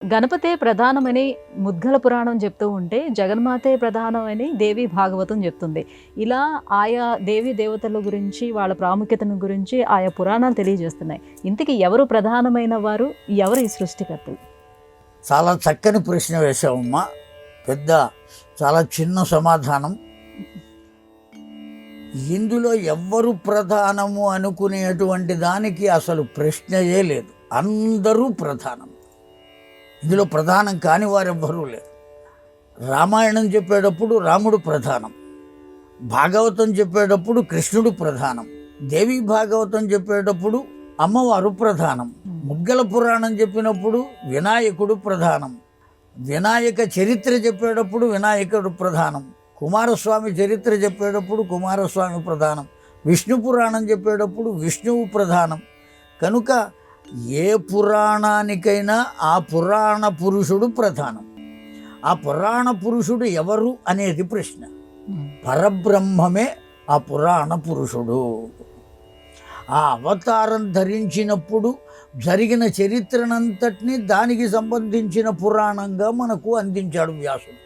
గణపతే ప్రధానమని ముద్గల పురాణం చెప్తూ ఉంటే, జగన్మాతే ప్రధానమని దేవి భాగవతం చెప్తుంది. ఇలా ఆయా దేవీ దేవతల గురించి, వాళ్ళ ప్రాముఖ్యతను గురించి ఆయా పురాణాలు తెలియజేస్తున్నాయి. ఇంతకీ ఎవరు ప్రధానమైన వారు? ఎవరు ఈ సృష్టికర్తలు? చాలా చక్కని ప్రశ్న వేశావమ్మా. చాలా చిన్న సమాధానం. ఇందులో ఎవ్వరు ప్రధానము అనుకునేటువంటి దానికి అసలు ప్రశ్నయే లేదు. అందరూ ప్రధానం. ఇందులో ప్రధానం కాని వారెవ్వరూ లేరు. రామాయణం చెప్పేటప్పుడు రాముడు ప్రధానం, భాగవతం చెప్పేటప్పుడు కృష్ణుడు ప్రధానం, దేవి భాగవతం చెప్పేటప్పుడు అమ్మవారు ప్రధానం, ముద్గల పురాణం చెప్పినప్పుడు వినాయకుడు ప్రధానం, వినాయక చరిత్ర చెప్పేటప్పుడు వినాయకుడు ప్రధానం, కుమారస్వామి చరిత్ర చెప్పేటప్పుడు కుమారస్వామి ప్రధానం, విష్ణు పురాణం చెప్పేటప్పుడు విష్ణువు ప్రధానం. కనుక ఏ పురాణానికైనా ఆ పురాణ పురుషుడు ప్రధానం. ఆ పురాణ పురుషుడు ఎవరు అనేది ప్రశ్న. పరబ్రహ్మమే ఆ పురాణ పురుషుడు. ఆ అవతారం ధరించినప్పుడు జరిగిన చరిత్రనంతటినీ దానికి సంబంధించిన పురాణంగా మనకు అందించాడు వ్యాసుడు.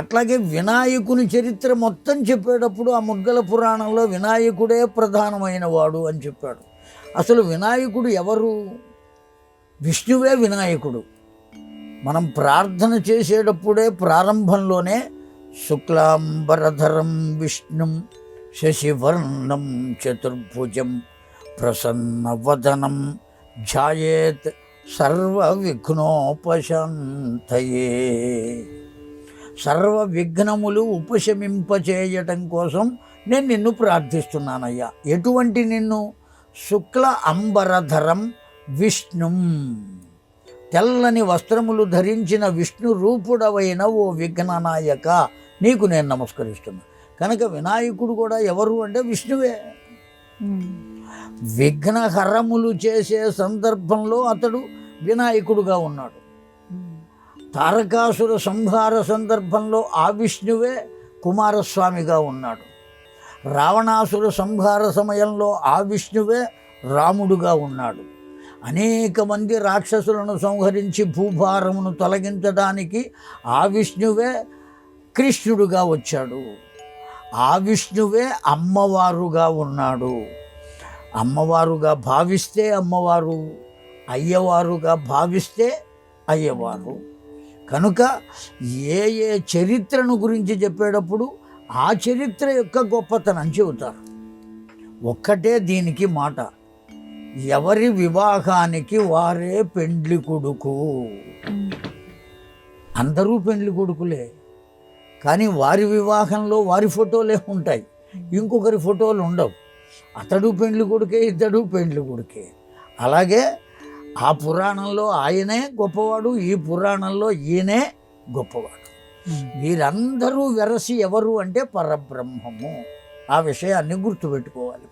అట్లాగే వినాయకుని చరిత్ర మొత్తం చెప్పేటప్పుడు ఆ ముద్గల పురాణంలో వినాయకుడే ప్రధానమైన వాడు అని చెప్పాడు. అసలు వినాయకుడు ఎవరు? విష్ణువే వినాయకుడు. మనం ప్రార్థన చేసేటప్పుడే ప్రారంభంలోనే శుక్లాంబరధరం విష్ణుం శశివర్ణం చతుర్భుజం ప్రసన్నవదనం ధ్యాయేత్ సర్వ విఘ్నోపశాంతయే. సర్వ విఘ్నములు ఉపశమింపచేయటం కోసం నేను నిన్ను ప్రార్థిస్తున్నానయ్యా. ఎటువంటి నిన్ను? శుక్ల అంబరధరం విష్ణుం, తెల్లని వస్త్రములు ధరించిన విష్ణు రూపుడవైన ఓ విఘ్ననాయక, నీకు నేను నమస్కరిస్తున్నా. కనుక వినాయకుడు కూడా ఎవరు అంటే విష్ణువే. విఘ్నహరములు చేసే సందర్భంలో అతడు వినాయకుడుగా ఉన్నాడు. తారకాసుర సంహార సందర్భంలో ఆ విష్ణువే కుమారస్వామిగా ఉన్నాడు. రావణాసుర సంహార సమయంలో ఆ విష్ణువే రాముడుగా ఉన్నాడు. అనేక మంది రాక్షసులను సంహరించి భూభారమును తొలగించడానికి ఆ విష్ణువే కృష్ణుడుగా వచ్చాడు. ఆ విష్ణువే అమ్మవారుగా ఉన్నాడు. అమ్మవారుగా భావిస్తే అమ్మవారు, అయ్యవారుగా భావిస్తే అయ్యవారు. కనుక ఏ ఏ చరిత్రను గురించి చెప్పేటప్పుడు ఆ చరిత్ర యొక్క గొప్పతనం చెబుతారు. ఒక్కటే దీనికి మాట, ఎవరి వివాహానికి వారే పెండ్లి కొడుకు. అందరూ పెండ్లి కొడుకులే, కానీ వారి వివాహంలో వారి ఫోటోలే ఉంటాయి, ఇంకొకరి ఫోటోలు ఉండవు. అతడు పెండ్లి కొడుకే, ఇతడు పెండ్లి కొడుకే. అలాగే ఆ పురాణంలో ఆయనే గొప్పవాడు, ఈ పురాణంలో ఈయనే గొప్పవాడు. వీరందరూ వెరసి ఎవరు అంటే పరబ్రహ్మము. ఆ విషయాన్ని గుర్తుపెట్టుకోవాలి.